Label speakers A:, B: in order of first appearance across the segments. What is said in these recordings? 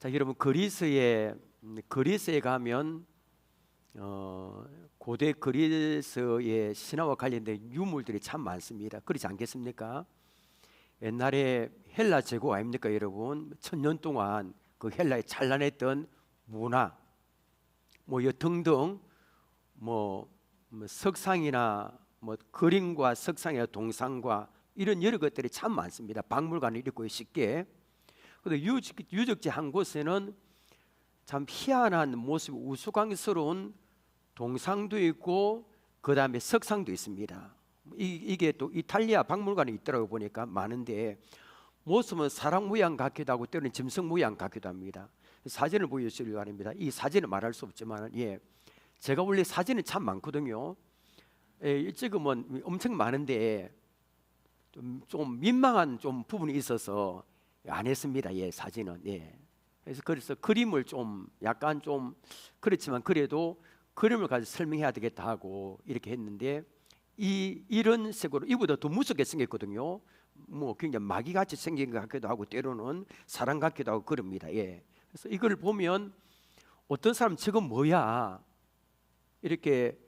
A: 자, 여러분 그리스에 가면 고대 그리스의 신화와 관련된 유물들이 참 많습니다. 그렇지 않겠습니까? 옛날에 헬라 제국 아닙니까, 여러분? 1000년 동안 그 헬라에 찬란했던 문화, 뭐 등등, 석상이나 그림과 석상이나 동상과 이런 여러 것들이 참 많습니다. 박물관이 있고 쉽게. 그런데 유적지 한 곳에는 참 희한한 모습, 우스꽝스러운 동상도 있고 그 다음에 석상도 있습니다. 이게 또 이탈리아 박물관에 있더라고 보니까 많은데, 모습은 사람 모양 같기도 하고 때로는 짐승 모양 같기도 합니다. 사진을 보여주시기 바랍니다. 이 사진은 말할 수 없지만 제가 원래 사진이 참 많거든요. 지금은 엄청 많은데 좀 민망한 부분이 있어서 안 했습니다. 사진은. 그래서 그림을 좀 약간 그렇지만 그래도 그림을 가지고 설명해야 되겠다 하고 이렇게 했는데, 이런 색으로 이보다 더 무섭게 생겼거든요. 굉장히 마귀같이 생긴 것 같기도 하고 때로는 사람 같기도 하고 그럽니다. 그래서 이걸 보면 어떤 사람 저건 뭐야 이렇게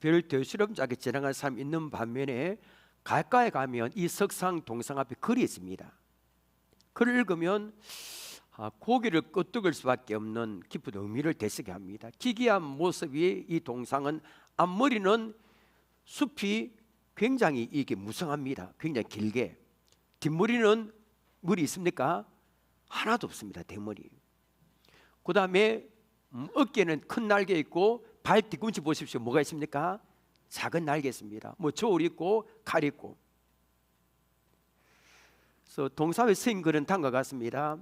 A: 별 대수롭지 지나가는 사람이 있는 반면에, 가까이 가면 이 석상 동상 앞에 글이 있습니다. 글을 읽으면 고개를 끄덕일 수밖에 없는 깊은 의미를 되새게 합니다. 기괴한 모습이 이 동상은, 앞머리는 숲이 굉장히 이게 무성합니다. 굉장히 길게. 뒷머리는 물이 있습니까? 하나도 없습니다. 대머리. 그 다음에 어깨는 큰 날개 있고, 발 뒤꿈치 보십시오. 뭐가 있습니까? 작은 날개 있습니다. 저울 있고 칼 있고. 그래서 동상에 쓰인 글은 다음과 같습니다.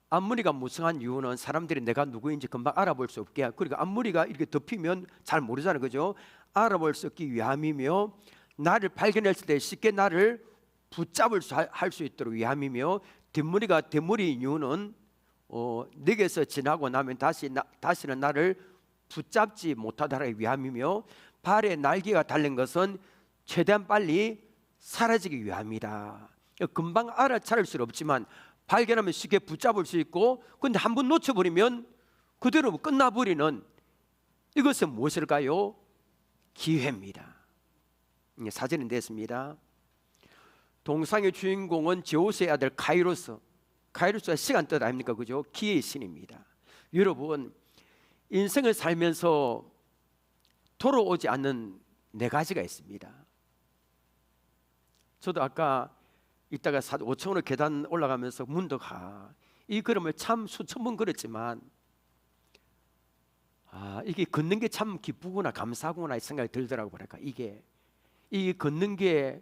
A: 앞머리가 무성한 이유는 사람들이 내가 누구인지 금방 알아볼 수 없게, 그러니까 앞머리가 이렇게 덮이면 잘 모르잖아요, 그죠? 알아볼 수 없기 위함이며, 나를 발견했을 때 쉽게 나를 붙잡을 할 수 있도록 위함이며, 뒷머리가 대머리 이유는 내게서 지나고 나면 다시는 나를 붙잡지 못하다라는 위함이며, 발에 날개가 달린 것은 최대한 빨리 사라지기 위함이다. 금방 알아차릴 수 없지만 발견하면 쉽게 붙잡을 수 있고, 근데 한번 놓쳐버리면 그대로 끝나버리는, 이것은 무엇일까요? 기회입니다. 사진은 됐습니다. 동상의 주인공은 제우스의 아들 카이로스. 카이로스가 시간 뜻 아닙니까, 그죠? 기회의 신입니다. 여러분, 인생을 살면서 돌아오지 않는 4가지가 있습니다. 저도 아까 이따가 5층으로 계단 올라가면서 문득 이 걸음을 참 수천 번 걸었지만 이게 걷는 게 참 기쁘구나, 감사하구나 이 생각이 들더라고. 보니까 이게 걷는 게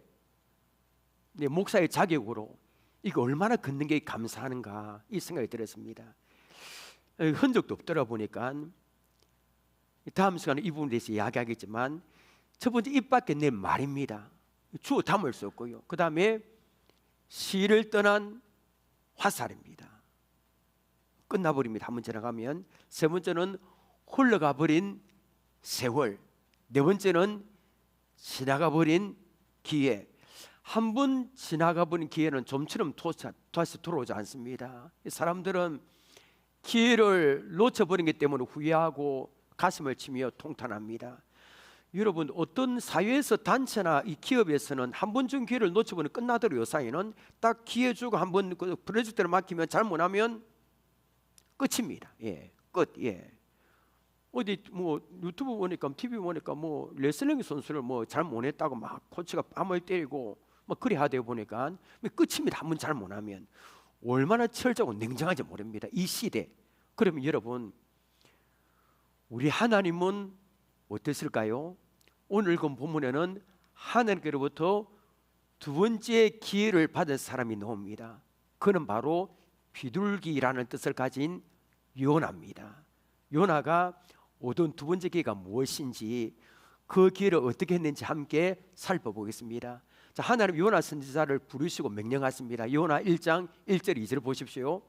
A: 내 목사의 자격으로 이게 얼마나 걷는 게 감사하는가 이 생각이 들었습니다. 흔적도 없더라 보니까 다음 시간에 이 부분에 대해서 이야기하겠지만, 첫 번째 입 밖에 내 말입니다. 주어 담을 수 없고요. 그 다음에 시를 떠난 화살입니다. 끝나버립니다. 한번 지나가면. 세 번째는 흘러가 버린 세월. 네 번째는 지나가 버린 기회. 한 번 지나가 버린 기회는 좀처럼 다시 돌아오지 않습니다. 사람들은 기회를 놓쳐버린 것 때문에 후회하고 가슴을 치며 통탄합니다. 여러분, 어떤 사회에서, 단체나 이 기업에서는 한 번 준 기회를 놓쳐버리면 끝나도록 요사이는 딱 기회 주고 한번 그 프로젝트를 맡기면 잘못하면 끝입니다. 끝. 어디 유튜브 보니까, TV 보니까 레슬링 선수를 잘 못했다고 막 코치가 뺨을 때리고 그래 하다 보니까 끝입니다. 한 번 잘못하면. 얼마나 철저하고 냉정한지 모릅니다, 이 시대. 그러면 여러분, 우리 하나님은 어땠을까요? 오늘 읽은 본문에는 하나님께로부터 두 번째 기회를 받은 사람이 나옵니다. 그는 바로 비둘기라는 뜻을 가진 요나입니다. 요나가 얻은 두 번째 기회가 무엇인지, 그 기회를 어떻게 했는지 함께 살펴보겠습니다. 자, 하나님 요나 선지자를 부르시고 명령하십니다. 요나 1장 1절 2절 보십시오.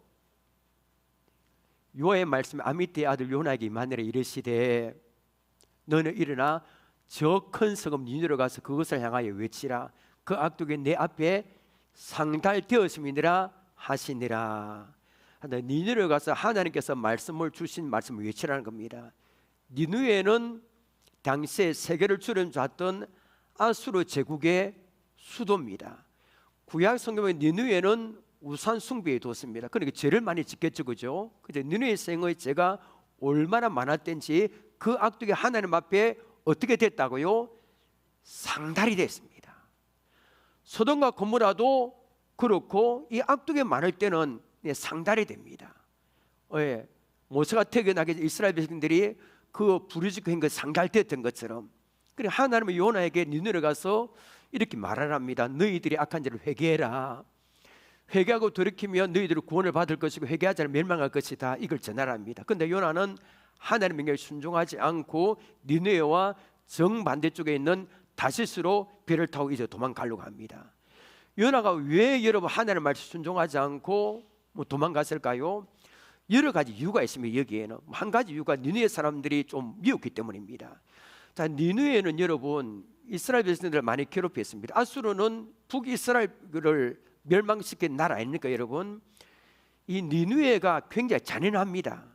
A: 여호와의 말씀이 아미떼의 아들 요나에게 임하니라. 이르시되 너는 일어나 저 큰 성읍 니느웨로 가서 그것을 향하여 외치라. 그 악독이 내 앞에 상달되었음이니라 하시니라. 니느웨에 가서 하나님께서 말씀을 주신 말씀을 외치라는 겁니다. 니느웨는 당시에 세계를 주름잡았던 아수르 제국의 수도입니다. 구약 성경의 니느웨는 우상 숭배에 뒀습니다. 그러니까 죄를 많이 짓겠죠, 그죠? 근데 니느웨 생의 죄가 얼마나 많았던지 그 악독이 하나님 앞에 어떻게 됐다고요? 상달이 됐습니다. 소돔과 고모라도 그렇고 이 악독이 많을 때는 상달이 됩니다. 모세가 태어나기 전 이스라엘 백성들이 그 부르짖고 한 것 상달됐던 것처럼, 그래 하나님은 요나에게 니느웨에 가서 이렇게 말하랍니다. 너희들이 악한 죄를 회개해라. 회개하고 돌이키면 너희들이 구원을 받을 것이고 회개하지 않으면 멸망할 것이다. 이걸 전하랍니다. 그런데 요나는 하나님의 명령에 순종하지 않고 니느웨와 정반대쪽에 있는 다시스로 배를 타고 이제 도망가려고 합니다. 요나가 왜 여러분 하나님의 말씀 순종하지 않고 도망갔을까요? 여러 가지 이유가 있습니다. 여기에는 한 가지 이유가 니느웨 사람들이 좀 미웠기 때문입니다. 자, 니느웨는 여러분 이스라엘 백성들을 많이 괴롭혔습니다. 아수르는 북이스라엘을 멸망시킨 나라 아닙니까 여러분? 이 니느웨가 굉장히 잔인합니다.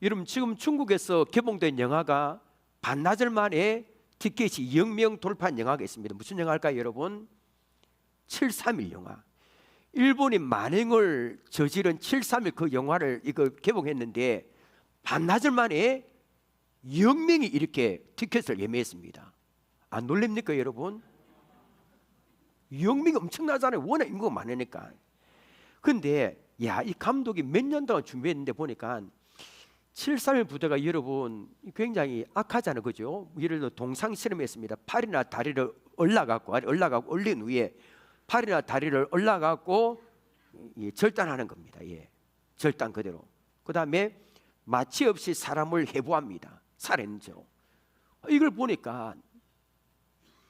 A: 여러분 지금 중국에서 개봉된 영화가 반나절 만에 티켓이 2억 명 돌파한 영화가 있습니다. 무슨 영화일까요 여러분? 731 영화. 일본이 만행을 저지른 731 그 영화를 이거 개봉했는데 반나절 만에 2억 명이 이렇게 티켓을 예매했습니다. 안 놀랍니까 여러분? 2억 명이 엄청나잖아요. 워낙 인구가 많으니까. 근데 이 감독이 몇 년 동안 준비했는데 보니까 731 부대가 여러분 굉장히 악하잖아요, 그죠? 예를 들어 동상 실험했습니다. 팔이나 다리를 올라가고 올린 후에 팔이나 다리를 올라가고 절단하는 겁니다. 절단 그대로. 그 다음에 마취 없이 사람을 해부합니다. 살해죠. 이걸 보니까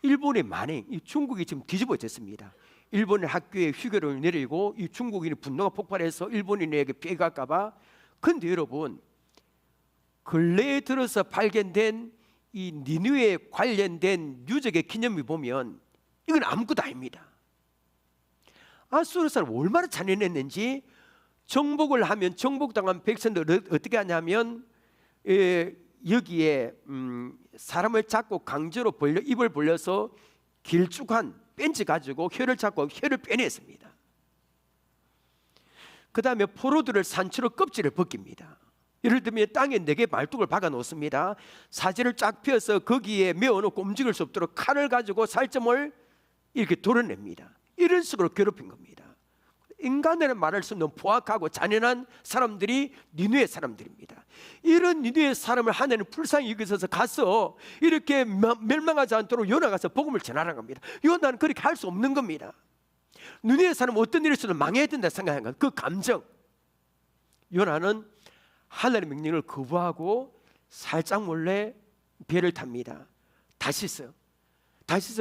A: 일본의 만행, 이 중국이 지금 뒤집어졌습니다. 일본의 학교에 휴교를 내리고 이 중국인의 분노가 폭발해서 일본인에게 피해가 갈까봐. 근데 여러분 근래에 들어서 발견된 이 니느웨에 관련된 유적의 기념비 보면 이건 아무것도 아닙니다. 아수르 사람 얼마나 잔인했는지 정복을 하면 정복당한 백성들 어떻게 하냐면 여기에 사람을 잡고 강제로 입을 벌려서 길쭉한 벤치 가지고 혀를 잡고 혀를 빼냈습니다. 그 다음에 포로들을 산채로 껍질을 벗깁니다. 예를 들면 땅에 4개 말뚝을 박아 놓습니다. 사지를 쫙 펴서 거기에 메어놓고 움직일 수 없도록 칼을 가지고 살점을 이렇게 도려냅니다. 이런 식으로 괴롭힌 겁니다. 인간이라는 말할 수 없는 포악하고 잔인한 사람들이 니느웨 사람들입니다. 이런 니느웨 사람을 하나님 불쌍히 여기셔서 가서 이렇게 멸망하지 않도록 요나 가서 복음을 전하라는 겁니다. 요나는 그렇게 할 수 없는 겁니다. 니느웨 사람은 어떤 일이 있어도 망해야 된다 생각한 것, 그 감정. 요나는 하나님의 명령을 거부하고 살짝 몰래 배를 탑니다. 다시스로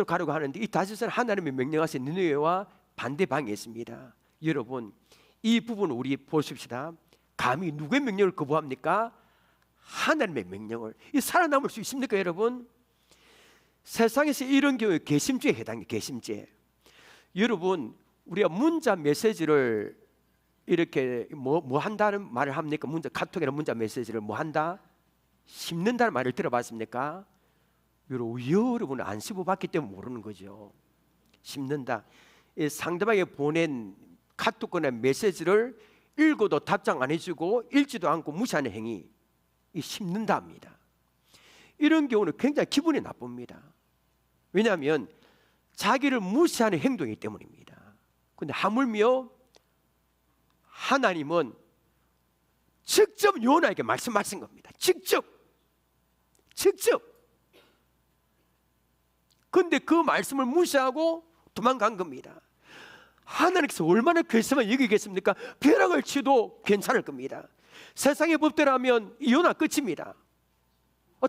A: 가려고 하는데 이 다시스는 하나님의 명령하신 니느웨와 반대 방에 있습니다. 여러분 이 부분을 우리 보십시다. 감히 누구의 명령을 거부합니까? 하나님의 명령을. 이 살아남을 수 있습니까 여러분? 세상에서 이런 경우에 개심죄에 해당해요. 개심죄. 여러분 우리가 문자 메시지를 이렇게 뭐 한다는 말을 합니까? 카톡이나 문자 메시지를 뭐 한다? 심는다는 말을 들어봤습니까? 여러분 안 씹어봤기 때문에 모르는 거죠. 심는다. 상대방이 보낸 카톡이나 메시지를 읽어도 답장 안 해주고 읽지도 않고 무시하는 행위, 이 심는다 합니다. 이런 경우는 굉장히 기분이 나쁩니다. 왜냐하면 자기를 무시하는 행동이기 때문입니다. 그런데 하물며 하나님은 직접 요나에게 말씀하신 겁니다. 직접. 그런데 그 말씀을 무시하고 도망간 겁니다. 하나님께서 얼마나 괴성을 여기겠습니까? 벼락을 치도 괜찮을 겁니다. 세상의 법대로라면 요나 끝입니다.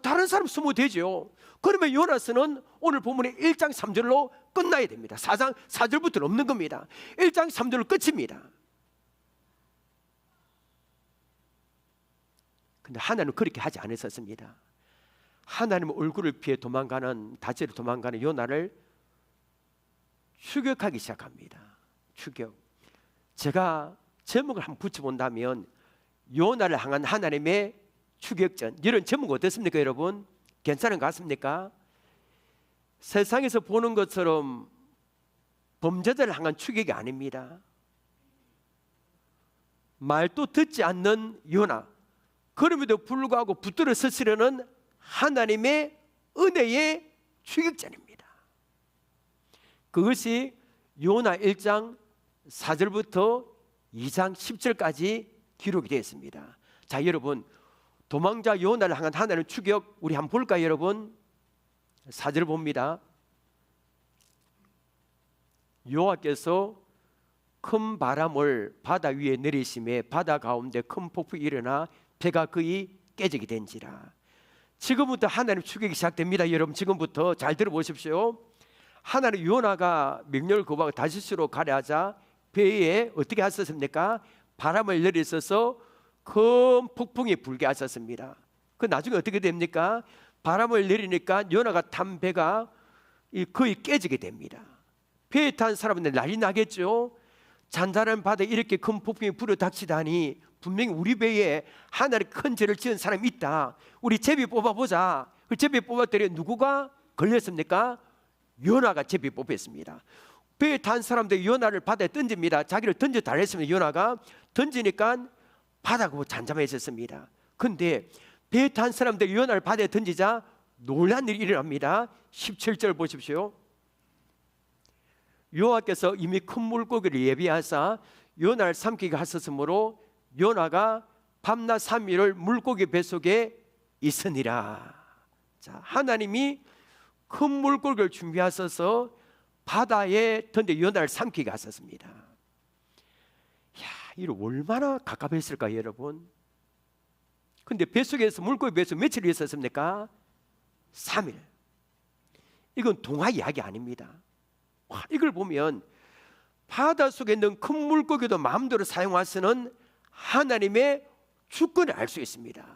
A: 다른 사람 숨어도 되죠. 그러면 요나서는 오늘 본문의 1장 3절로 끝나야 됩니다. 4장 4절부터는 없는 겁니다. 1장 3절로 끝입니다. 근데 하나님은 그렇게 하지 않으셨습니다. 하나님은 얼굴을 피해 다시로 도망가는 요나를 추격하기 시작합니다. 추격. 제가 제목을 한번 붙여본다면 요나를 향한 하나님의 추격전, 이런 제목 어떻습니까 여러분? 괜찮은 것 같습니까? 세상에서 보는 것처럼 범죄자를 향한 추격이 아닙니다. 말도 듣지 않는 요나, 그럼에도 불구하고 붙들어 서시려는 하나님의 은혜의 추격전입니다. 그것이 요나 1장 4절부터 2장 10절까지 기록이 되어 있습니다. 자, 여러분, 도망자 요나를 향한 하나님의 추격 우리 한번 볼까요 여러분? 4절 봅니다. 여호와께서 큰 바람을 바다 위에 내리심에 바다 가운데 큰 폭풍이 일어나 배가 거의 깨지게 된지라. 지금부터 하나님 추격이 시작됩니다. 여러분, 지금부터 잘 들어보십시오. 하나님 요나가 명령을 거부하고 다시스로 가려 하자 배에 어떻게 하셨습니까? 바람을 내리셔서 큰 폭풍이 불게 하셨습니다. 그 나중에 어떻게 됩니까? 바람을 내리니까 요나가 탄 배가 거의 깨지게 됩니다. 배에 탄 사람들 난리 나겠죠. 잔잔한 바다에 이렇게 큰 폭풍이 불어닥치다니 분명히 우리 배에 하나님 큰 죄를 지은 사람이 있다. 우리 제비 뽑아보자. 그 제비 뽑았더니 누구가 걸렸습니까? 요나가 제비 뽑혔습니다. 배에 탄 사람들 요나를 바다에 던집니다. 자기를 던져 달랬습니다. 요나가 던지니까 바다가 잠잠해졌습니다. 근데 배에 탄 사람들 요나를 바다에 던지자 놀란 일이 일어납니다. 17절 보십시오. 여호와께서 이미 큰 물고기를 예비하사 요나를 삼키게 하셨으므로 요나가 밤낮 3일을 물고기 뱃속에 있으니라. 자, 하나님이 큰 물고기를 준비하셔서 바다에 던져 요나를 삼키게 하셨습니다. 야, 이거 얼마나 갑갑했을까요 여러분? 근데 뱃속에서 물고기 뱃속 며칠 있었습니까? 3일. 이건 동화 이야기 아닙니다. 와, 이걸 보면 바닷속에 있는 큰 물고기도 마음대로 사용할 수는 하나님의 주권을 알 수 있습니다.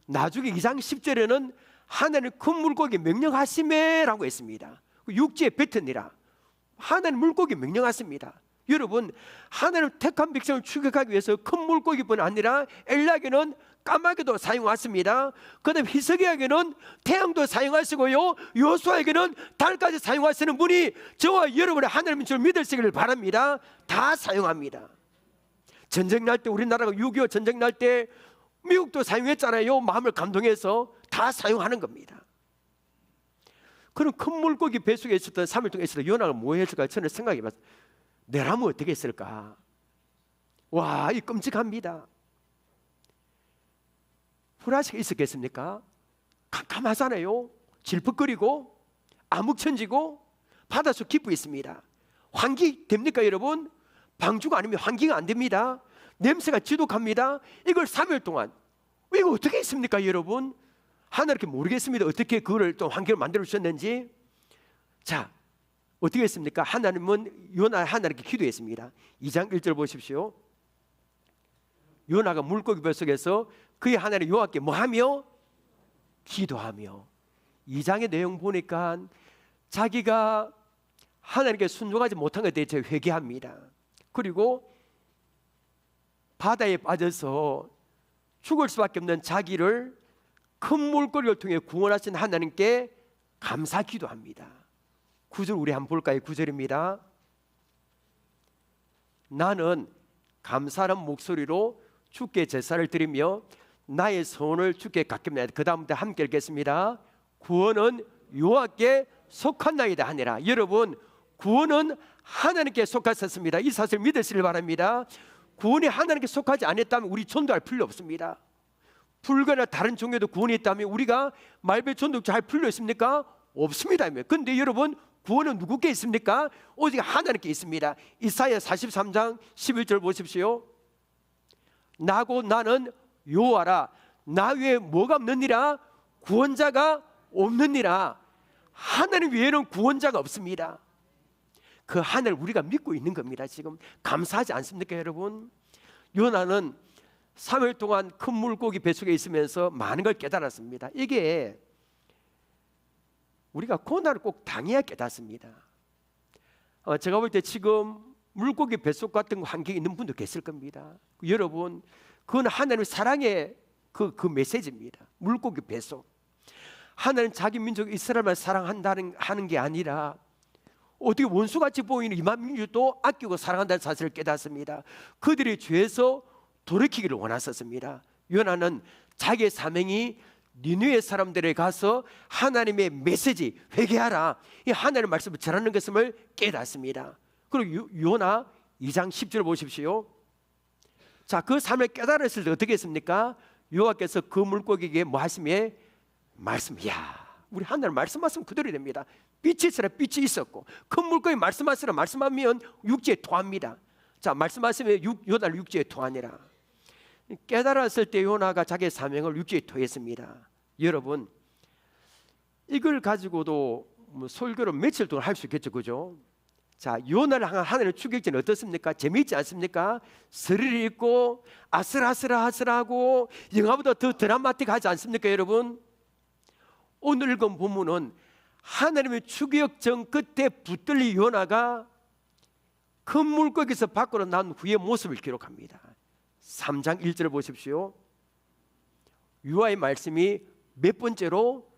A: 나중에 2장 10절에는 하나님 큰 물고기 명령하시매라고 했습니다. 육지에 뱉으니라. 하나님 물고기 명령하십니다. 여러분, 하나님 택한 백성을 추격하기 위해서 큰 물고기뿐 아니라 엘리야에게는 까마귀도 사용하십니다. 그 다음 히스기야에게는 태양도 사용하시고요, 여호수아에게는 달까지 사용하시는 분이 저와 여러분의 하나님인 줄 믿으시기를 바랍니다. 다 사용합니다. 전쟁 날 때, 우리나라가 6.25 전쟁 날 때 미국도 사용했잖아요. 마음을 감동해서 다 사용하는 겁니다. 그럼 큰 물고기 뱃속에 있었던 3일 동안 있었던 요나가 뭐 했을까? 저는 생각해봤어요. 내라면 어떻게 했을까? 와, 이 끔찍합니다. 불안식이 있었겠습니까? 캄캄하잖아요. 질퍽거리고 암흑천지고 바닷속 깊이 있습니다. 환기 됩니까 여러분? 방주가 아니면 환기가 안 됩니다. 냄새가 지독합니다. 이걸 3일 동안 이거 어떻게 했습니까 여러분? 하나님께 모르겠습니다. 어떻게 그거를 또 환경을 만들어 주셨는지. 자, 어떻게 했습니까? 하나님은 요나 하나님께 기도했습니다. 2장 1절 보십시오. 요나가 물고기 뱃속에서 그의 하나님 여호와께 뭐하며? 기도하며. 2장의 내용 보니까 자기가 하나님께 순종하지 못한 것에 대해 회개합니다. 그리고 바다에 빠져서 죽을 수밖에 없는 자기를 큰 물고기를 통해 구원하신 하나님께 감사 기도합니다. 9절 우리 한번 볼까요? 9절입니다. 나는 감사하는 목소리로 주께 제사를 드리며 나의 소원을 주께 갚겠나이다. 그 다음부터 함께 읽겠습니다. 구원은 여호와께 속한나이다 하니라. 여러분, 구원은 하나님께 속하셨습니다. 이 사실 믿으시길 바랍니다. 구원이 하나님께 속하지 않았다면 우리 전도할 필요 없습니다. 불교나 다른 종교도 구원이 있다면 우리가 말배 전도 잘 필요 있습니까? 없습니다. 그런데 여러분, 구원은 누구께 있습니까? 오직 하나님께 있습니다. 이사야 43장 11절 보십시오. 나고 나는 여호와라. 나 외에 뭐가 없느니라? 구원자가 없느니라. 하나님 외에는 구원자가 없습니다. 그 하나님을 우리가 믿고 있는 겁니다. 지금 감사하지 않습니까 여러분? 요나는 3일 동안 큰 물고기 뱃속에 있으면서 많은 걸 깨달았습니다. 이게 우리가 고난을 꼭 당해야 깨닫습니다. 제가 볼 때 지금 물고기 뱃속 같은 환경에 있는 분도 계실 겁니다. 여러분, 그건 하나님의 사랑의 그 메시지입니다. 물고기 뱃속. 하나님 자기 민족 이스라엘만 사랑하는 게 아니라 어떻게 원수같이 보이는 이만 민족도 아끼고 사랑한다는 사실을 깨닫습니다. 그들이 죄에서 돌이키기를 원하셨습니다. 요나는 자기의 사명이 니느웨 사람들에 가서 하나님의 메시지, 회개하라, 이 하나님의 말씀을 전하는 것임을 깨닫습니다. 그리고 요나 2장 10절 보십시오. 자, 그 삶을 깨달았을 때 어떻게 했습니까? 여호와께서 그 물고기에게 뭐 하시며? 말씀. 이야, 우리 하나님 말씀하시면 그대로 됩니다. 빛이 있으라 빛이 있었고, 큰 물고기 말씀하시라 말씀하면 육지에 토합니다. 자, 말씀하시면 요나를 육지에 토하니라. 깨달았을 때 요나가 자기의 사명을 육지에 토했습니다. 여러분, 이걸 가지고도 뭐 설교를 며칠 동안 할 수 있겠죠, 그죠? 자, 요나를 향한 하나님의 추격전은 어떻습니까? 재미있지 않습니까? 스릴이 있고 아슬아슬하고 영화보다 더 드라마틱하지 않습니까, 여러분? 오늘 읽은 본문은 하나님의 추격전 끝에 붙들린 요나가 큰 물고기에서 밖으로 난 후의 모습을 기록합니다. 3장 1절을 보십시오. 여호와의 말씀이 몇 번째로?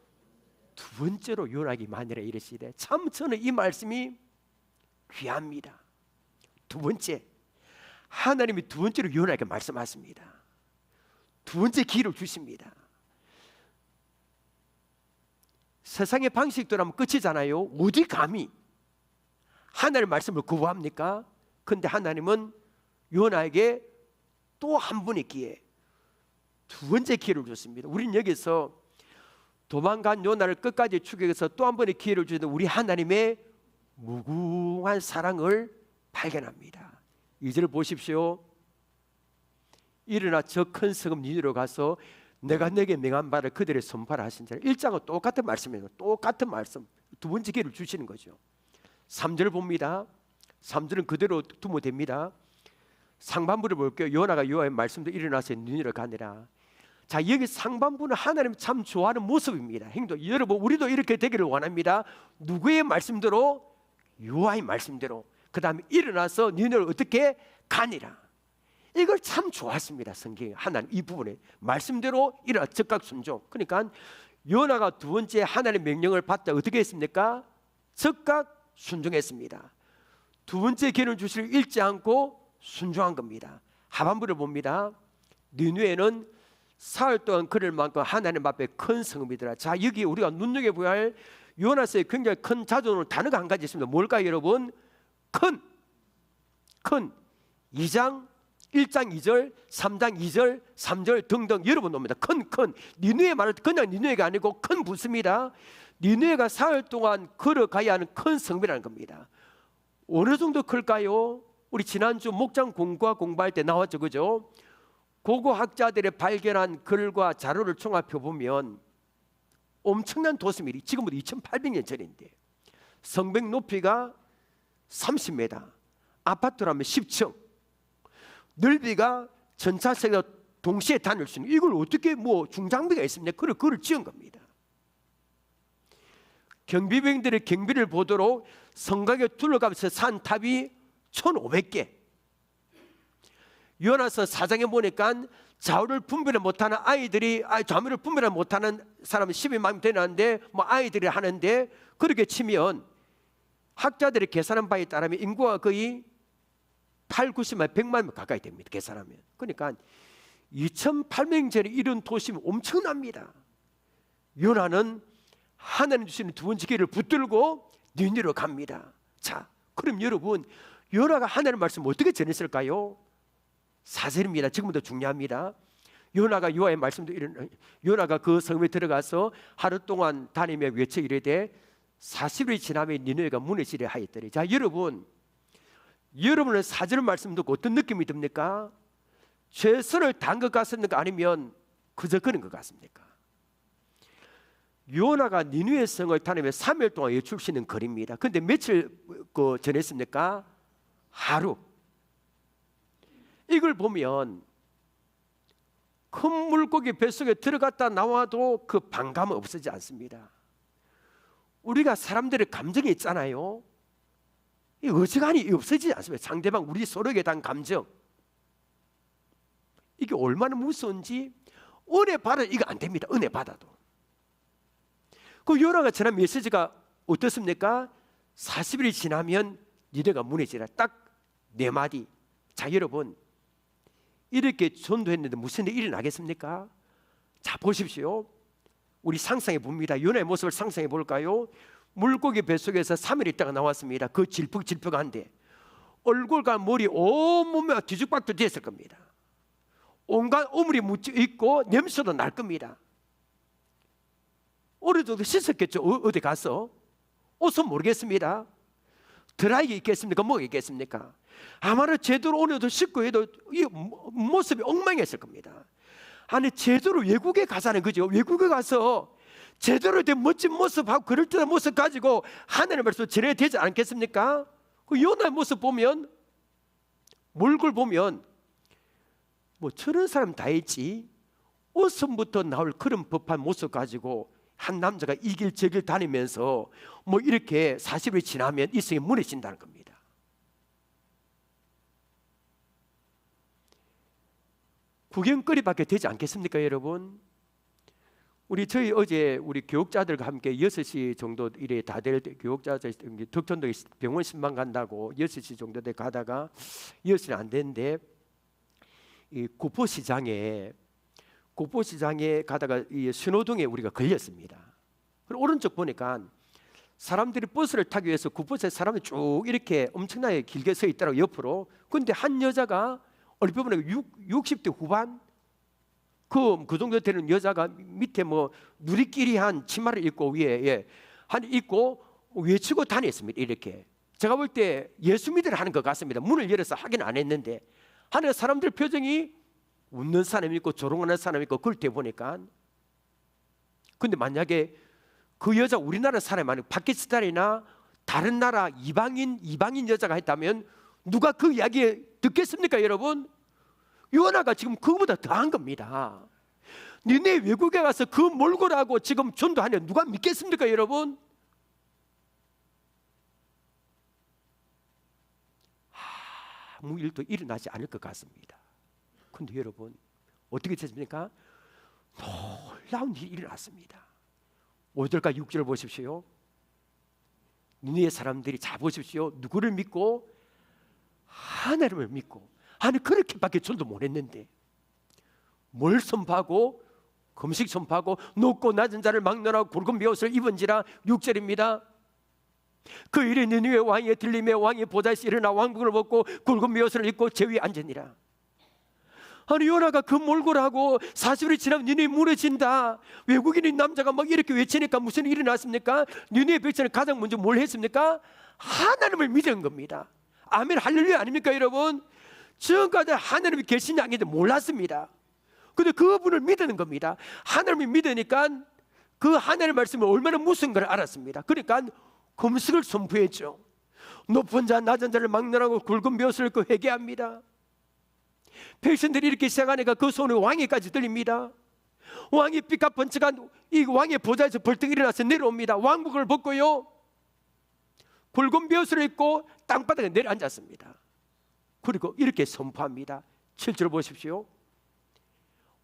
A: 두 번째로 요나에게 만일에 이르시되. 참 저는 이 말씀이 귀합니다. 두 번째, 하나님이 두 번째로 요나에게 말씀하십니다. 두 번째 기회를 주십니다. 세상의 방식대로 하면 끝이잖아요. 어디 감히 하나님의 말씀을 거부합니까? 그런데 하나님은 요나에게 또 한 번의 기회, 두 번째 기회를 줬습니다. 우리는 여기서 도망간 요나를 끝까지 추격해서 또 한 번의 기회를 주는 우리 하나님의 무궁한 사랑을 발견합니다. 2절 보십시오. 일어나 저 큰 성읍 니느웨로 가서 내가 내게 명한 바를 그들의 선포하라 하신 자를. 1장은 똑같은 말씀이에요. 똑같은 말씀. 두 번째 기회를 주시는 거죠. 3절 봅니다. 3절은 그대로 두면 됩니다. 상반부를 볼게요. 요나가 여호와의 말씀도 일어나서 니느웨로 가니라. 자, 여기 상반부는 하나님 참 좋아하는 모습입니다. 행동. 여러분, 우리도 이렇게 되기를 원합니다. 누구의 말씀대로? 여호와의 말씀대로. 그 다음에 일어나서 니느웨로 어떻게 가니라. 이걸 참 좋았습니다. 성경에 하나님 이 부분에 말씀대로 일어나 즉각 순종. 그러니까 요나가 두 번째 하나님의 명령을 받다 어떻게 했습니까? 즉각 순종했습니다. 두 번째 기회를 주시를 잃지 않고 순종한 겁니다. 하반부를 봅니다. 니느웨는 사흘 동안 그를 만큼 하나님 앞에 큰 성읍이더라. 자, 여기 우리가 눈여겨보아야 할 요나서의 굉장히 큰 자존으로 단어가 한 가지 있습니다. 뭘까요, 여러분? 큰 2장 1장 2절, 3장 2절, 3절 등등 여러 번 옵니다. 큰 니느웨 말을 그냥 니느웨가 아니고 큰 부스입니다. 니느웨가 사흘 동안 걸어가야 하는 큰 성읍이라는 겁니다. 어느 정도 클까요? 우리 지난주 목장 공부할 때 나왔죠, 그죠? 고고학자들이 발견한 글과 자료를 종합해 보면 엄청난 도시입니다. 지금부터 2800년 전인데 성벽 높이가 30m, 아파트라면 10층, 넓이가 전차세가 동시에 다닐 수 있는, 이걸 어떻게 뭐 중장비가 있습니까? 그걸 지은 겁니다. 경비병들의 경비를 보도록 성곽에 둘러가면서 산 탑이 1500개. 요나서 4장에 보니까 좌우를 분별을 못하는 좌우를 분별을 못하는 사람은 12만 되는데 뭐 아이들이 하는데, 그렇게 치면 학자들이 계산한 바에 따르면 인구가 거의 8, 90만, 100만 가까이 됩니다. 계산하면. 그러니까 2800년 전에 이런 도시면 엄청납니다. 요나는 하나님 주시는 두 번째 기회를 붙들고 니느웨로 갑니다. 자, 그럼 여러분, 요나가 하나님의 말씀을 어떻게 전했을까요? 4절입니다. 지금부터 중요합니다. 요나가 여호와의 말씀도 요나가 그 성읍에 들어가서 하루 동안 다니며 외쳐 이르되 40일이 지나면 니느웨가 무너지려 하였더니. 자, 여러분은 4절 말씀 듣고 어떤 느낌이 듭니까? 최선을 다한 것 같습니까? 아니면 그저 그런 것 같습니까? 요나가 니느웨 성을 다니며 3일 동안 외출시는 거리입니다. 그런데 며칠 전했습니까? 하루. 이걸 보면 큰 물고기 뱃속에 들어갔다 나와도 그 반감은 없어지지 않습니다. 우리가 사람들의 감정이 있잖아요. 이 어지간히 없어지지 않습니다. 상대방 우리 서로에게 대한 감정, 이게 얼마나 무서운지. 은혜 받아 이거 안 됩니다. 은혜 받아도. 그 요나가 전한 메시지가 어떻습니까? 40일이 지나면 니네가 무너지라. 딱 4마디. 자, 여러분, 이렇게 전도했는데 무슨 일이 일어나겠습니까? 자, 보십시오. 우리 상상해 봅니다. 요나의 모습을 상상해 볼까요? 물고기 뱃속에서 3일 있다가 나왔습니다. 그 질퍽질퍽한데 얼굴과 머리 온몸에 뒤죽박죽 됐을 겁니다. 온갖 오물이 묻혀 있고 냄새도 날 겁니다. 어느 정도 씻었겠죠. 어디 가서. 옷은 모르겠습니다. 드라이기 있겠습니까? 뭐가 있겠습니까? 아마도 제대로 오늘도 씻고 해도 이 모습이 엉망했을 겁니다. 아니, 제대로 외국에 가자는 거죠. 외국에 가서 제대로 된 멋진 모습하고 그럴듯한 모습 가지고 하나님의 말씀 전해야 되지 않겠습니까? 그 요나의 모습 보면, 몰골 보면 뭐 저런 사람 다 있지, 옷선부터 나올 그런 법한 모습 가지고 한 남자가 이 길 저 길 다니면서 뭐 이렇게 40일 지나면 이성이 무너진다는 겁니다. 구경거리밖에 되지 않겠습니까, 여러분? 저희 어제 우리 교육자들과 함께 6시 정도 이래 다 될 때, 교육자들 덕천동 병원 신방 간다고 6시 정도 돼 가다가 6시는 안 되는데 이 구포시장에 가다가 이 신호등에 우리가 걸렸습니다. 그리고 오른쪽 보니까 사람들이 버스를 타기 위해서 구포시에 사람이 쭉 이렇게 엄청나게 길게 서 있더라고, 옆으로. 근데 한 여자가 얼핏 보니까 60대 후반 그 정도 되는 여자가 밑에 뭐 누리끼리 한 치마를 입고 위에 한 입고 외치고 다녔습니다. 이렇게 제가 볼 때 예수 믿으러 하는 것 같습니다. 문을 열어서 하긴 안 했는데 하늘 사람들 표정이 웃는 사람이 있고 조롱하는 사람이 있고 그럴 때 보니까, 근데 만약에 그 여자 우리나라 사람이 아니고 파키스탄이나 다른 나라 이방인 여자가 했다면 누가 그 이야기 듣겠습니까, 여러분? 요나가 지금 그보다 더한 겁니다. 니네 외국에 가서 그 몰골하고 지금 전도하냐 누가 믿겠습니까, 여러분? 아무 일도 일어나지 않을 것 같습니다. 근데 여러분, 어떻게 됐습니까? 놀라운 일이 일어났습니다. 5절과 6절을 보십시오. 니네 사람들이, 자 보십시오. 누구를 믿고? 하나님을 믿고. 아니, 그렇게밖에 전도 못했는데 뭘 선포하고? 금식 선포하고 높고 낮은 자를 막론하고 굵은 베옷을 입은지라. 6절입니다. 그 일이 니느웨 왕의 들림에 왕이 보다시 일어나 왕복을 벗고 굵은 베옷을 입고 제 위에 앉으니라. 아니, 요나가 그 몰골하고 40일이 지나면 니네 무너진다. 외국인인 남자가 막 이렇게 외치니까 무슨 일이 났습니까? 니네 백성은 가장 먼저 뭘 했습니까? 하나님을 믿은 겁니다. 아멘, 할렐루야 아닙니까, 여러분? 지금까지 하나님이 계신 양인데 몰랐습니다. 근데 그분을 믿는 겁니다. 하나님을 믿으니까 그 하나님의 말씀이 얼마나 무서운 걸 알았습니다. 그러니까 금식을 선포했죠. 높은 자 낮은 자를 막론하고 굵은 베옷을 입고 회개합니다. 백성들이 이렇게 시작하니까 그 손에 왕위까지 들립니다. 왕이 삐까번쩍한 이 왕의 보좌에서 벌떡 일어나서 내려옵니다. 왕복을 벗고요, 굵은 베옷을 입고 땅바닥에 내려앉았습니다. 그리고 이렇게 선포합니다. 7절 보십시오.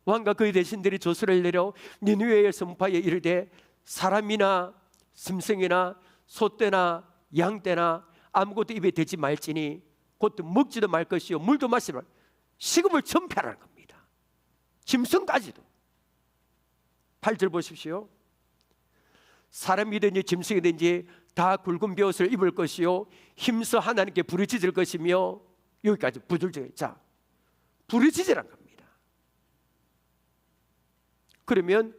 A: 왕과 그의 대신들이 조서를 내려 니느웨에 선포하여 이르되 사람이나 짐승이나 소떼나 양떼나 아무것도 입에 대지 말지니 곧 먹지도 말 것이요 물도 마시지 말, 식음을 전폐하라는 겁니다. 짐승까지도. 8절 보십시오. 사람이든지 짐승이든지 다 굵은 베옷을 입을 것이요 힘써 하나님께 부르짖을 것이며. 여기까지 부들적. 자, 부르짖으란 겁니다. 그러면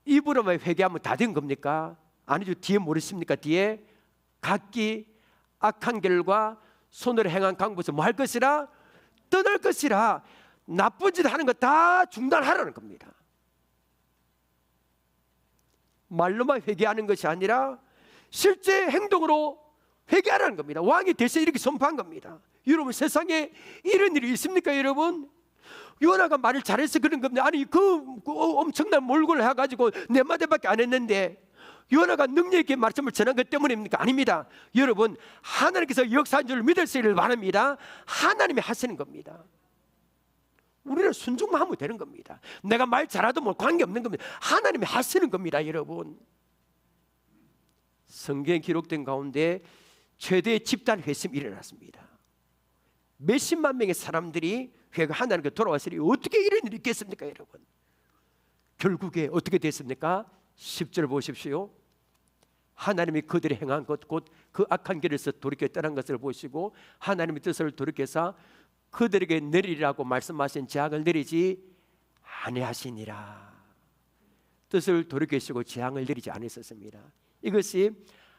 A: 입으로만 회개하면 다 된 겁니까? 아니죠. 뒤에 모르십니까? 뒤에 각기 악한 길과 손으로 행한 강부에서 뭐 할 것이라? 떠날 것이라. 나쁜 짓 하는 거 다 중단하라는 겁니다. 말로만 회개하는 것이 아니라 실제 행동으로 회개하라는 겁니다. 왕이 대신 이렇게 선포한 겁니다. 여러분, 세상에 이런 일이 있습니까, 여러분? 요나가 말을 잘해서 그런 겁니다. 아니, 그 엄청난 몰골을 해가지고 네 마디밖에 안 했는데 요나가 능력 있게 말씀을 전한 것 때문입니까? 아닙니다. 여러분, 하나님께서 역사한 줄 믿으시기를 바랍니다. 하나님이 하시는 겁니다. 우리는 순종만 하면 되는 겁니다. 내가 말 잘하도 뭐 관계없는 겁니다. 하나님이 하시는 겁니다. 여러분, 성경에 기록된 가운데 최대의 집단 회심이 일어났습니다. 몇십만 명의 사람들이 회가 하나님께 돌아왔으니 어떻게 이런 일이 있겠습니까? 여러분, 결국에 어떻게 됐습니까? 10절 보십시오. 하나님이 그들이 행한 것 곧 그 악한 길에서 돌이켜 떠난 것을 보시고 하나님의 뜻을 돌이켜서 그들에게 내리라고 말씀하신 재앙을 내리지 아니하시니라. 뜻을 돌이키시고 재앙을 내리지 않으셨습니다. 이것이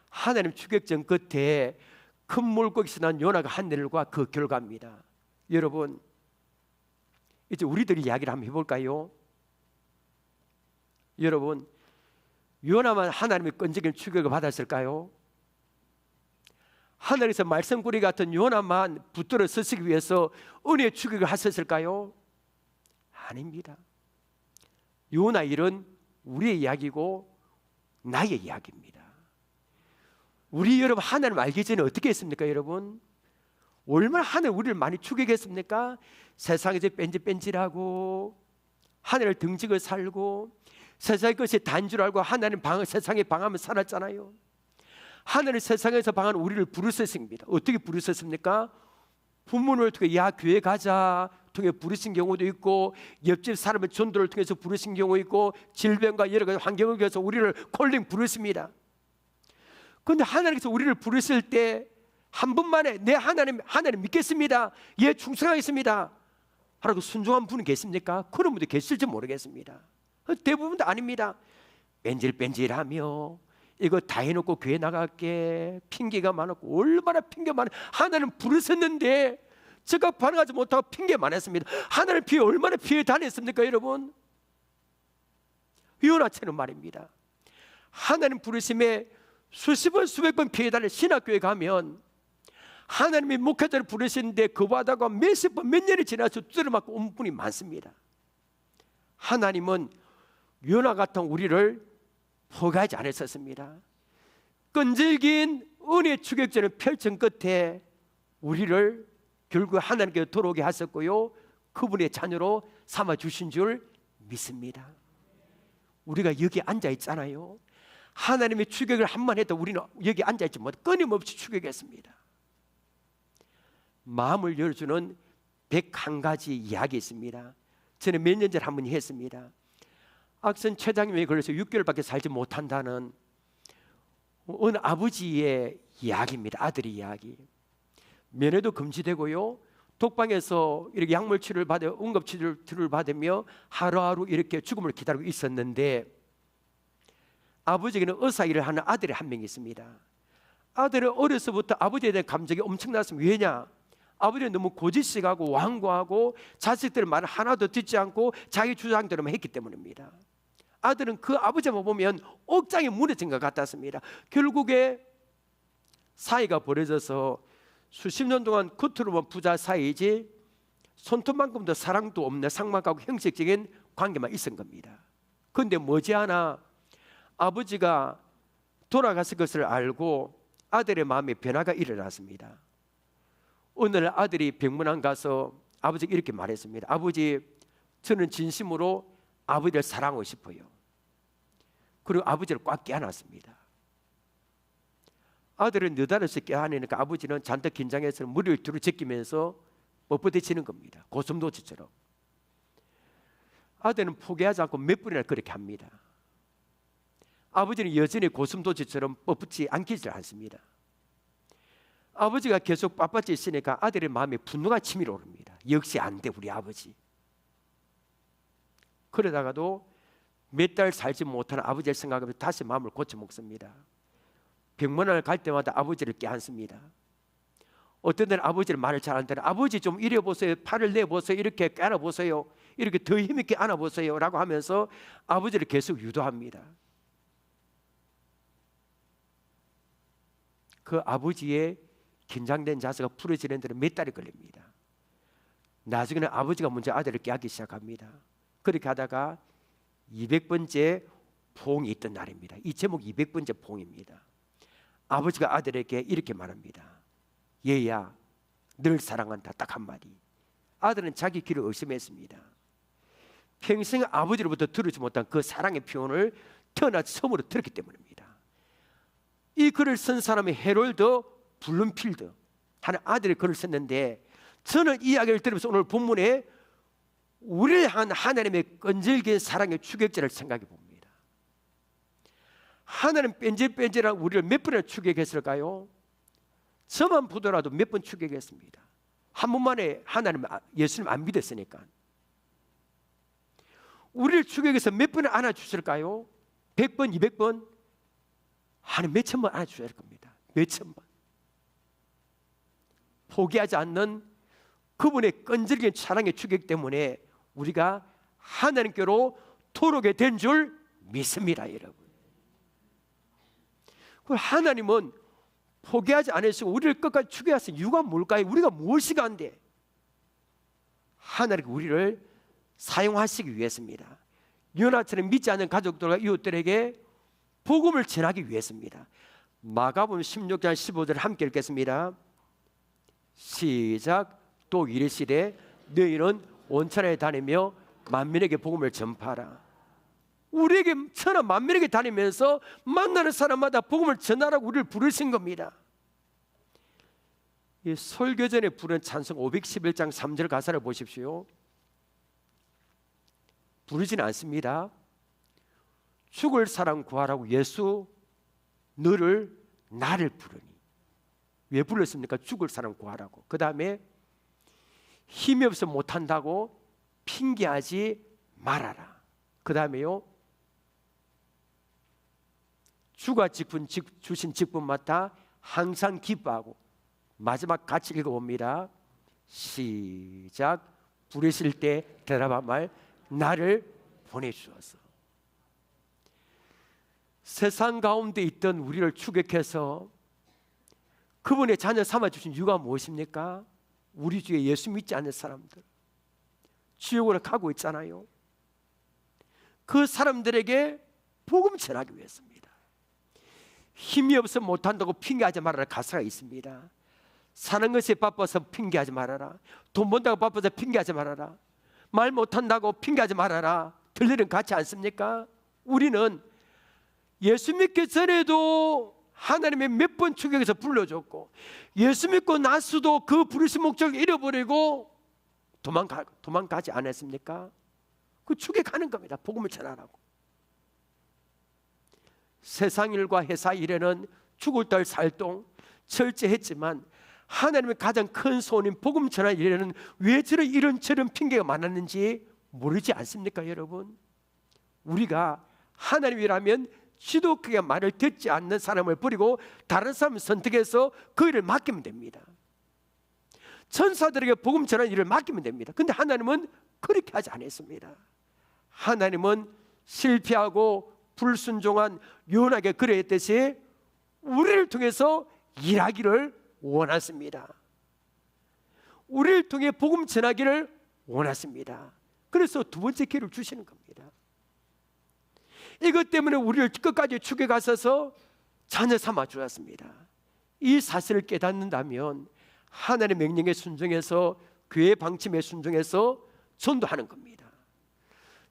A: 하나님 추격전 끝에 큰 물고기에서 난 요나가 한 일과 그 결과입니다. 여러분, 이제 우리들이 이야기를 한번 해볼까요? 여러분, 요나만 하나님의 끈질긴 추격을 받았을까요? 하늘에서 말썽꾸리 같은 요나만 붙들어 서시기 위해서 은혜의 추격을 하셨을까요? 아닙니다. 요나 일은 우리의 이야기고 나의 이야기입니다. 우리 여러분, 하나님 알기 전에 어떻게 했습니까? 여러분, 얼마나 하나님 우리를 많이 추격했습니까? 세상에서 뺀질뺀질하고 하늘을 등지고 살고 세상의 것이 단 줄 알고 하나님 세상에 방하면 살았잖아요. 하나님 세상에서 방한 우리를 부르셨습니다. 어떻게 부르셨습니까? 부모를 통해 야 교회 가자 통해 부르신 경우도 있고, 옆집 사람의 전도를 통해서 부르신 경우 있고, 질병과 여러 가지 환경을 위해서 우리를 콜링 부르십니다. 그런데 하나님께서 우리를 부르실 때 한 번만에 내 하나님 믿겠습니다, 예 충성하겠습니다 하라고 순종한 분은 계십니까? 그런 분도 계실지 모르겠습니다. 대부분 다 아닙니다. 뺀질뺀질하며 이거 다 해놓고 교회 나갈게 핑계가 많았고, 얼마나 핑계 많아. 하나님 부르셨는데 즉각 반응하지 못하고 핑계 많았습니다. 하나님 피해 얼마나 피해 다녔습니까? 여러분, 요나처럼 말입니다. 하나님 부르심에 수십 번 수백 번 피해 다닌 신학교에 가면 하나님이 목회자를 부르시는데 거부하다가 몇십 번 몇 년이 지나서 두드려 맞고 온 분이 많습니다. 하나님은 요나 같은 우리를 포기하지 않으셨습니다. 끈질긴 은혜의 추격전을 펼친 끝에 우리를 결국 하나님께 돌아오게 하셨고요, 그분의 자녀로 삼아주신 줄 믿습니다. 우리가 여기 앉아있잖아요. 하나님의 추격을 한번 해도 우리는 여기 앉아있지 못해 끊임없이 추격했습니다. 마음을 열어주는 101가지 이야기 있습니다. 저는 몇 년 전에 한 번 했습니다. 악성 췌장염에 걸려서 6개월밖에 살지 못한다는 어느 아버지의 이야기입니다. 아들의 이야기. 면회도 금지되고요, 독방에서 이렇게 약물 치료를 받아 응급 치료를 받으며 하루하루 이렇게 죽음을 기다리고 있었는데, 아버지에게는 의사 일을 하는 아들이 한 명 있습니다. 아들은 어려서부터 아버지에 대한 감정이 엄청났습니다. 왜냐? 아버지는 너무 고지식하고 완고하고 자식들의 말을 하나도 듣지 않고 자기 주장대로만 했기 때문입니다. 아들은 그 아버지만 보면 옥장이 무너진 것 같았습니다. 결국에 사이가 벌어져서 수십 년 동안 겉으로만 부자 사이지 손톱만큼도 사랑도 없는 상막하고 형식적인 관계만 있은 겁니다. 그런데 머지않아 아버지가 돌아갔을 것을 알고 아들의 마음에 변화가 일어났습니다. 어느 날 아들이 병문안 가서 아버지가 이렇게 말했습니다. 아버지, 저는 진심으로 아버지를 사랑하고 싶어요. 그리고 아버지를 꽉 껴안았습니다. 아들은 느닷없이 껴안으니까 아버지는 잔뜩 긴장해서 머리를 뒤로 제끼면서 뻣뻣해지는 겁니다. 고슴도치처럼. 아들은 포기하지 않고 몇 분이나 그렇게 합니다. 아버지는 여전히 고슴도치처럼 뻣뻣지 않기질 않습니다. 아버지가 계속 빳빳이 있으니까 아들의 마음에 분노가 치밀어 오릅니다. 역시 안 돼, 우리 아버지. 그러다가도 몇 달 살지 못하는 아버지를 생각하면서 다시 마음을 고쳐 먹습니다. 병문안을 갈 때마다 아버지를 껴안습니다. 어떤 때는 아버지를 말을 잘 안 듣는, 아버지 좀 이래 보세요, 팔을 내보세요, 이렇게 안아보세요, 이렇게 더 힘있게 안아보세요 라고 하면서 아버지를 계속 유도합니다. 그 아버지의 긴장된 자세가 풀어지는 데는 몇 달이 걸립니다. 나중에는 아버지가 먼저 아들을 깨닫기 시작합니다. 그렇게 하다가 200번째 포옹이 있던 날입니다. 이 제목 200번째 포옹입니다. 아버지가 아들에게 이렇게 말합니다. 얘야, 늘 사랑한다. 딱 한마디. 아들은 자기 귀를 의심했습니다. 평생 아버지로부터 들으지 못한 그 사랑의 표현을 태어나서 처음으로 들었기 때문입니다. 이 글을 쓴 사람이 헤롤드 블룸필드 하는 아들이 글을 썼는데, 저는 이 이야기를 들으면서 오늘 본문에 우리를 향한 하나님의 끈질긴 사랑의 추격자를 생각해 봅니다. 하나님 뺀질뺀질한 우리를 몇 번이나 추격했을까요? 저만 보더라도 몇 번 추격했습니다. 한 번만에 하나님, 예수님 안 믿었으니까. 우리를 추격해서 몇 번을 안아주실까요? 100번, 200번? 하나님 몇 천 번 안아주셔야 할 겁니다. 몇 천 번. 포기하지 않는 그분의 끈질긴 사랑의 추격 때문에 우리가 하나님께로 돌아오게 된 줄 믿습니다, 여러분. 하나님은 포기하지 않으시고 우리를 끝까지 추격하신 이유가 뭘까요? 우리가 무엇이 간데? 하나님 우리를 사용하시기 위해서입니다. 요나처럼 믿지 않는 가족들과 이웃들에게 복음을 전하기 위해서입니다. 마가복음 16장 15절 함께 읽겠습니다. 시작. 또 이르시되 너희는 온 천하에 다니며 만민에게 복음을 전파하라. 우리에게 천하 만민에게 다니면서 만나는 사람마다 복음을 전하라고 우리를 부르신 겁니다. 이 설교전에 부른 찬송 511장 3절 가사를 보십시오. 부르지는 않습니다. 죽을 사람 구하라고 예수 너를 나를 부르니. 왜 불렀습니까? 죽을 사람 구하라고. 그 다음에 힘이 없어 못한다고 핑계하지 말아라. 그 다음에요, 주가 주신 직분마다 항상 기뻐하고. 마지막 같이 읽어봅니다. 시작. 부르실 때 대답한 말 나를 보내주소서. 세상 가운데 있던 우리를 추격해서 그분의 자녀 삼아주신 이유가 무엇입니까? 우리 중에 예수 믿지 않는 사람들, 지옥으로 가고 있잖아요. 그 사람들에게 복음 전하기 위해서입니다. 힘이 없어 못한다고 핑계하지 말아라 가사가 있습니다. 사는 것에 바빠서 핑계하지 말아라. 돈 번다고 바빠서 핑계하지 말아라. 말 못한다고 핑계하지 말아라. 들리는 같지 않습니까? 우리는 예수 믿기 전에도 하나님의 몇 번 추격해서 불러줬고, 예수 믿고 나서도 그 부르신 목적을 잃어버리고 도망가지 않았습니까? 그 추격하는 겁니다. 복음을 전하라고. 세상 일과 회사 일에는 죽을 달 살동 철저했지만 하나님의 가장 큰 소원인 복음 전할 일에는 왜 이런저런 핑계가 많았는지 모르지 않습니까, 여러분? 우리가 하나님이라면 지독하게 말을 듣지 않는 사람을 버리고 다른 사람을 선택해서 그 일을 맡기면 됩니다. 천사들에게 복음 전하는 일을 맡기면 됩니다. 근데 하나님은 그렇게 하지 않았습니다. 하나님은 실패하고 불순종한 요나에게 그랬듯이 우리를 통해서 일하기를 원하십니다. 우리를 통해 복음 전하기를 원하십니다. 그래서 두 번째 기회를 주시는 겁니다. 이것 때문에 우리를 끝까지 추격하셔서 자녀 삼아 주었습니다. 이 사실을 깨닫는다면 하나님의 명령에 순종해서 교회 방침에 순종해서 전도하는 겁니다.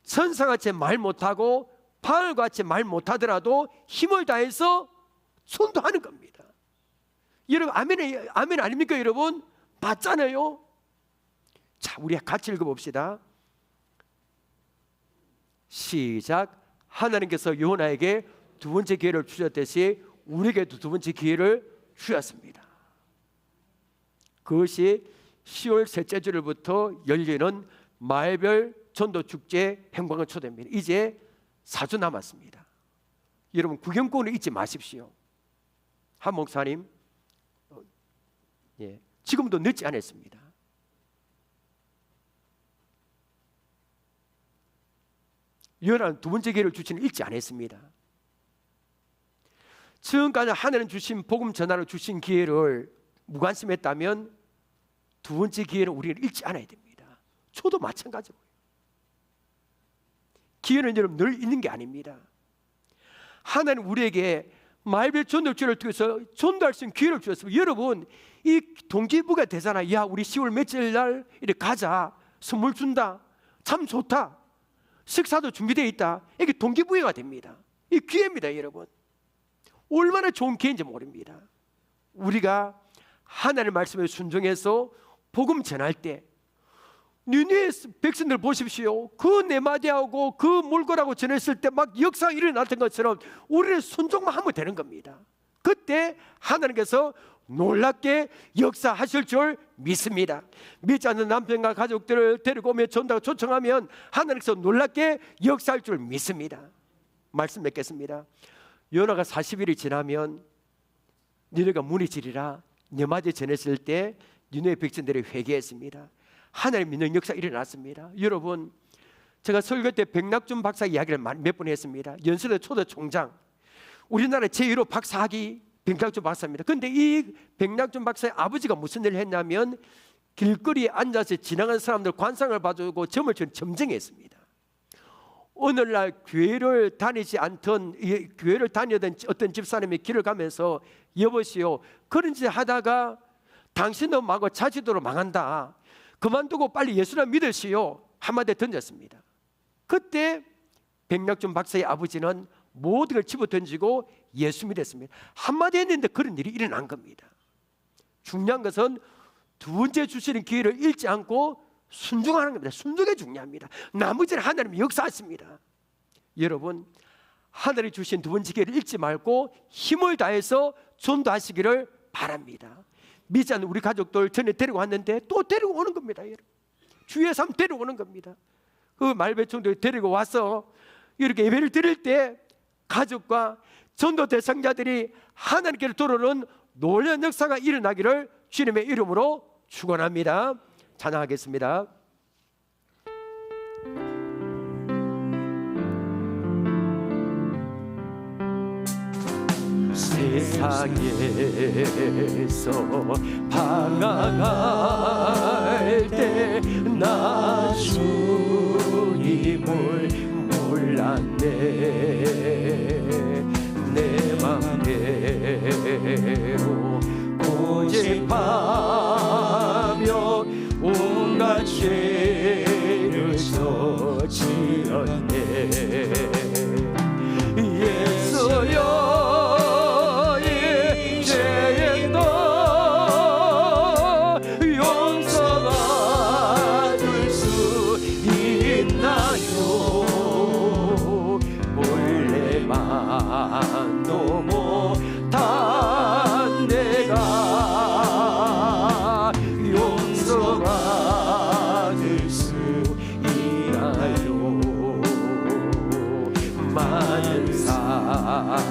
A: 천사같이 말 못하고 바울같이 말 못하더라도 힘을 다해서 전도하는 겁니다. 여러분 아멘 아닙니까? 여러분 맞잖아요. 자, 우리 같이 읽어봅시다. 시작. 하나님께서 요나에게 두 번째 기회를 주셨듯이 우리에게도 두 번째 기회를 주셨습니다. 그것이 10월 셋째 주일부터 열리는 마을별 전도축제 행방을 초대입니다. 이제 4주 남았습니다. 여러분 구경꾼을 잊지 마십시오. 한 목사님 지금도 늦지 않았습니다. 요나는 두 번째 기회를 주시는 잊지 않았습니다. 지금까지 하나님 주신 복음 전하러 주신 기회를 무관심했다면 두 번째 기회는 우리는 잊지 않아야 됩니다. 저도 마찬가지고요. 기회는 여러분 늘 있는 게 아닙니다. 하나님 우리에게 마일별 전도주를 통해서 전도할 수 있는 기회를 주셨습니다. 여러분, 이 동기부가 되잖아. 야, 우리 10월 며칠 날 이렇게 가자, 선물 준다, 참 좋다, 식사도 준비되어 있다. 이게 동기부여가 됩니다. 이 기회입니다. 여러분, 얼마나 좋은 기회인지 모릅니다. 우리가 하나님의 말씀에 순종해서 복음 전할 때, 니느웨 백성들 보십시오. 그 네마디하고 그 물거라고 전했을 때 막 역사가 일어났던 것처럼 우리는 순종만 하면 되는 겁니다. 그때 하나님께서 놀랍게 역사하실 줄 믿습니다. 믿지 않는 남편과 가족들을 데리고 오며 전도하고 초청하면 하나님께서 놀랍게 역사할 줄 믿습니다. 말씀 맺겠습니다. 요나가 40일이 지나면 니느웨가 무너지리라 네마디에 전했을 때 니느웨 백성들이 회개했습니다. 하나님 믿는 역사 일어났습니다. 여러분, 제가 설교 때 백낙준 박사 이야기를 몇 번 했습니다. 연세대 초대 총장, 우리나라 제1호 박사학위 백낙준 박사입니다. 그런데 이 백낙준 박사의 아버지가 무슨 일을 했냐면 길거리에 앉아서 지나가는 사람들 관상을 봐주고 점을 준 점쟁이였습니다. 오늘날 교회를 다니던 어떤 집사님이 길을 가면서 여보시오, 그런 짓 하다가 당신도 망하고 자식도 망한다, 그만두고 빨리 예수를 믿으시오, 한마디 던졌습니다. 그때 백낙준 박사의 아버지는 모든 걸 집어던지고 예수 믿었습니다. 한마디 했는데 그런 일이 일어난 겁니다. 중요한 것은 두 번째 주시는 기회를 잃지 않고 순종하는 겁니다. 순종이 중요합니다. 나머지는 하나님이 역사하십니다. 여러분, 하나님이 주신 두 번째 기회를 잃지 말고 힘을 다해서 전도하시기를 바랍니다. 믿지 않는 우리 가족들 전에 데리고 왔는데 또 데리고 오는 겁니다. 여러분, 주의 삶 데리고 오는 겁니다. 그 말배총들 데리고 와서 이렇게 예배를 드릴 때 가족과 전도 대상자들이 하나님께로 돌아오는 놀라운 역사가 일어나기를 주님의 이름으로 축원합니다. 찬양하겠습니다. 세상에서 방황할 때 나 주님을 몰랐네. 내 맘대로 고집하며 온갖 죄를 저질렀네. 예수여, 도 못한 내가 용서받을 수 있나요? 많은 사람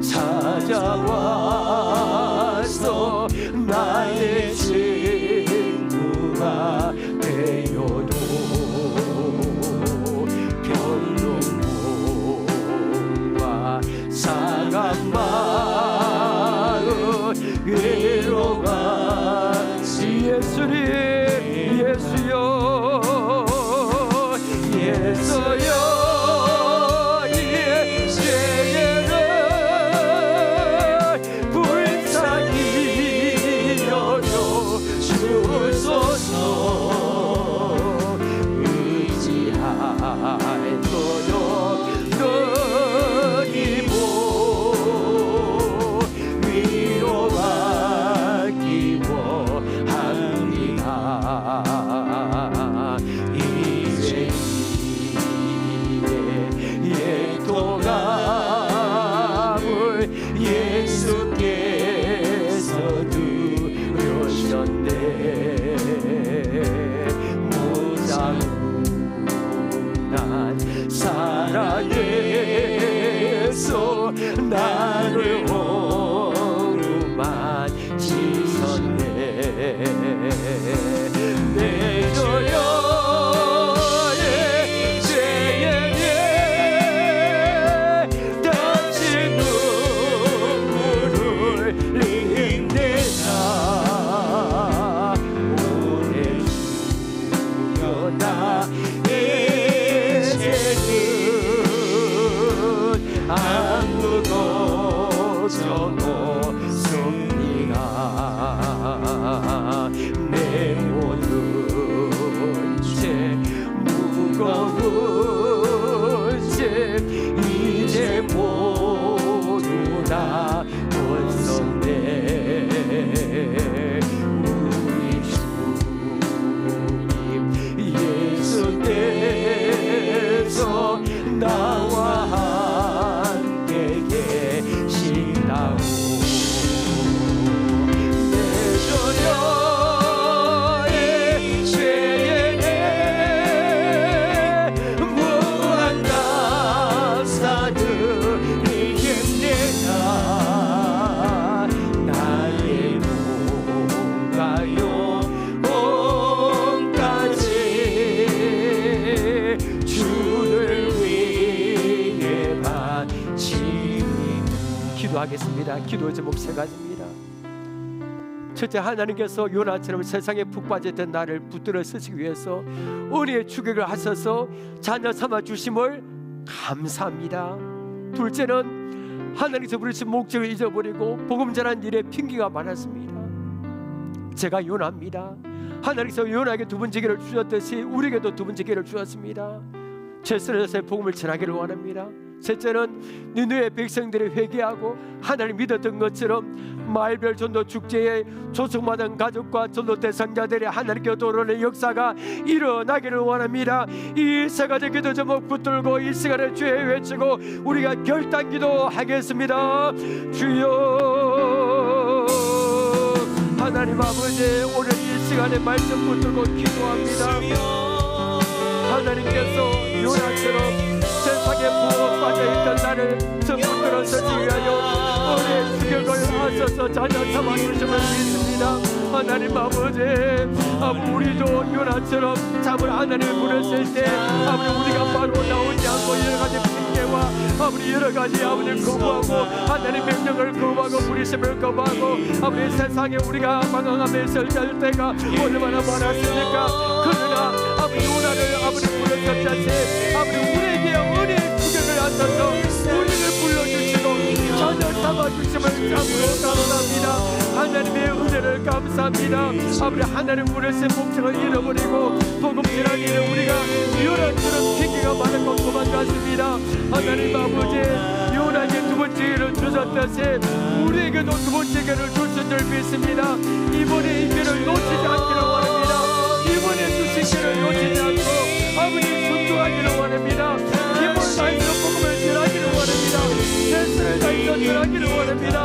A: 찾아와서 나의 친구가 되어도 상한 마음 외로워하지. 예수님, 예수여, 예수여, 이제는 불쌍히 여겨 주소서. 의지할 도요 사랑해서 나를 오르만 지섰네. 내 저여의 죄에 다시 눈물을 흘린대나. 오래 죽여다 주셨옵습니다. 내 모든 죄 무거운 죄 이제 모두 다 벗었네. 우리 주님 예수께서 나와 함께 계시다고. 내 저녁의 죄에 무한 감사드리겠네나. 나의 몸과 영혼까지 주를 위해 바치리. 기도하겠습니다. 기도의 제목 세 가지입니다. 첫째, 하나님께서 요나처럼 세상에 푹 빠졌던 나를 붙들어 쓰시기 위해서 은혜의 추격을 하셔서 자녀 삼아 주심을 감사합니다. 둘째는 하나님께서 부르신 목적을 잊어버리고 복음 전한 일에 핑계가 많았습니다. 제가 요나입니다. 하나님께서 요나에게 두 번째 기회를 주셨듯이 우리에게도 두 번째 기회를 주었습니다. 최선을 다해 복음을 전하기를 원합니다. 셋째는 니느웨 백성들이 회개하고 하나님 믿었던 것처럼 마을별 전도 축제에 초청받은 가족과 전도 대상자들의 하나님께 돌아오는 역사가 일어나기를 원합니다. 이 세 가지 기도 제목 붙들고 이 시간에 주에 외치고 우리가 결단 기도하겠습니다. 주여 하나님 아버지, 오늘 이 시간에 말씀 붙들고 기도합니다. 하나님께서 요나처럼 세상에 부어 빠져있던 나를 전부 들어서기 위하여 은혜의 추격을 하셔서 자녀 삼아 주심을 믿습니다. 하나님 아버지, 우리도 요나처럼 잠을 하나님을 부르실 때 우리가 바로 나오지 않고 여러가지 핑계와 여러가지 거부하고 하나님 명령을 거부하고 부르심을 거부하고 세상에 우리가 방황하며 있을 때가 얼마나 많았습니까? 그러나 요나를 부르셨다시 우리에게 은혜의 추격을 하셔서 우리를 불러주시고 자녀 삼아주심을 참으로 감사합니다. 하나님의 은혜를 감사합니다. 하나님 부르신 목적을 잃어버리고 복음 전한 일에 우리가 요나처럼 핑계가 많은 것 도망갔습니다. 하나님 아버지, 요나에게 두 번째 기회를 주셨듯이 우리에게도 두 번째 기회를 주신 줄 믿습니다. 이번에 이 기회를 놓치지 않기를 원합니다. 이번에 주신 기회를 놓치지 않고 순종하기를 원합니다. 힘을 다해서 복음을 전하기를 원합니다. 최선을 다해서 전하기를 원합니다.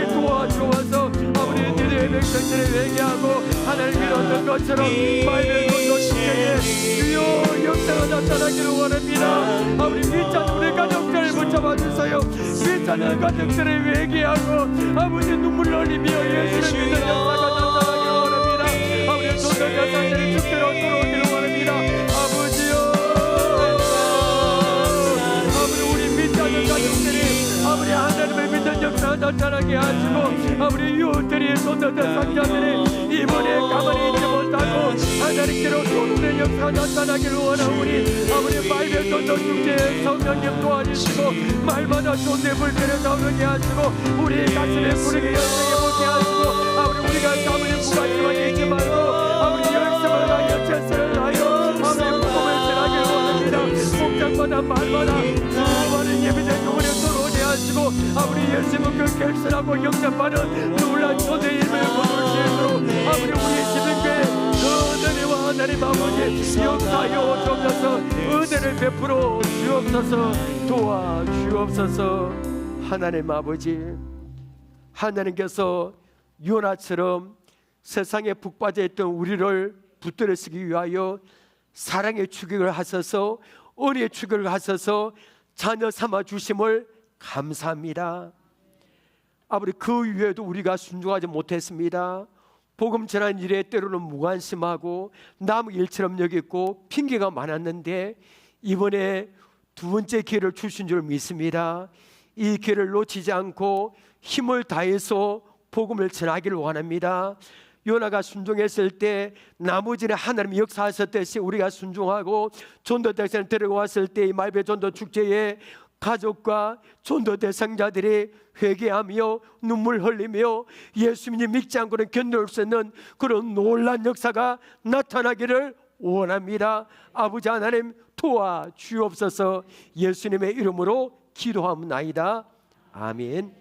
A: 도와주어서 니네의 백성들을 회개하고 하나님 믿었던 것처럼 마음의 건도 축제에 주여 역사가 나타나기를 원합니다. 믿자는 우리 가족들을 붙잡아 주세요. 믿자는 가족들을 회개하고 눈물을 흘리며 예수를 믿는 역사가 나타나기를 원합니다. 전도 대상들이 죽도록 들어오기를 원합니다. 우리 믿자는 가족들이 하나님을 믿는 역사가 나타나게 하시고 이웃들이 전도 대상자들이 이번에 가만히 있지 못하고 하나님께로 돌아오는 역사가 나타나기를 원하오니 말별 전도 축제에 성령님 도와주시고 말마다 존재 불편을 나오게 하시고 우리 가슴에 부르게 열정해 보게 하시고 우리가 가만히 무관심하게 있지 말고 열심을 하여 최선을 하여 복음을 전하기를 원합니다. 목장마다 말마다 수많은 예배된 영혼에 들어오게 하시고 열심은 그 결실하고 영접하는 놀란 초대의 힘을 거둘 수 있도록 우리 시민교회 은혜와 하나님 아버지 역사하여 주옵소서. 은혜를 베풀어 주옵소서. 도와주옵소서. 하나님 아버지, 하나님께서 요나처럼 세상에 푹 빠져있던 우리를 붙들으시기 위하여 사랑의 추격을 하셔서 은혜의 추격을 하셔서 자녀 삼아 주심을 감사합니다. 그 이후에도 우리가 순종하지 못했습니다. 복음 전한 일에 때로는 무관심하고 남 일처럼 여겼고 핑계가 많았는데 이번에 두 번째 기회를 주신 줄 믿습니다. 이 기회를 놓치지 않고 힘을 다해서 복음을 전하기를 원합니다. 요나가 순종했을 때 나머지는 하나님이 역사하셨듯이 우리가 순종하고 전도 대상을 데리고 왔을 때 이 말배 전도 축제에 가족과 전도 대상자들이 회개하며 눈물 흘리며 예수님 믿지 않고는 견딜 수 없는 그런 놀란 역사가 나타나기를 원합니다. 아버지 하나님 도와주옵소서. 예수님의 이름으로 기도하옵나이다. 아멘.